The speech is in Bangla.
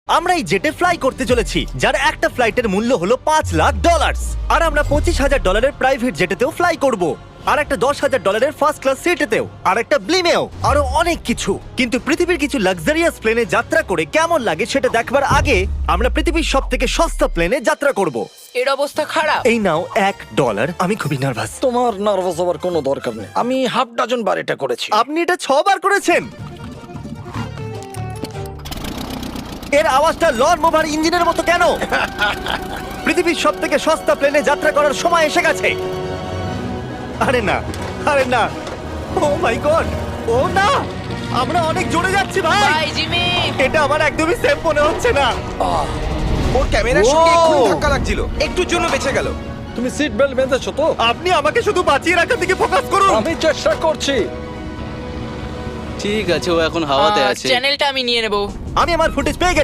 আমরা এই জেটে ফ্লাই করতে চলেছি যার একটা ফ্লাইটের মূল্য হলো $5,00,000 আর আমরা $25,000 প্রাইভেট জেটেতেও ফ্লাই করব আর একটা $10,000 ফার্স্ট ক্লাস সিটেতেও আর একটা ব্লিমেও আরো অনেক কিছু। কিন্তু পৃথিবীর কিছু লাক্সারিয়াস প্লেনে যাত্রা করে কেমন লাগে সেটা দেখবার আগে আমরা পৃথিবীর সব থেকে সস্তা প্লেনে যাত্রা করব। এর অবস্থা খারাপ। এই নাও $1। আমি খুবই নার্ভাস। তোমার নার্ভাস হওয়ার কোনো দরকার নেই, আমি হাফ ডজন বার এটা করেছি। আপনি এটা 6 বার করেছেন। এর আওয়াজটা লন মোভার ইঞ্জিনের মতো কেন? পৃথিবীর সব থেকে সস্তা প্লেনে যাত্রা করার সময় এসে গেছে। আরে না, আরে না, ও মাই গড, ও না, আমরা অনেক জোরে যাচ্ছি ভাই। Bye Jimmy. এটা আমার একদমই সেফ মনে হচ্ছে না। ওর ক্যামেরার সঙ্গে Wow! এক্ষুনি ধাক্কা লাগছিল, একটুর জন্য বেঁচে গেল। তুমি সিট বেল্ট বেঁধেছো তো? আপনি আমাকে শুধু বাঁচিয়ে রাখার দিকে ফোকাস করুন। আমি চেষ্টা করছি। ঠিক আছে, ও এখন হাওয়াতে আছে। চ্যানেলটা আমি নিয়ে নেব। আমি আমার ফুটেজ পেয়ে গেছি।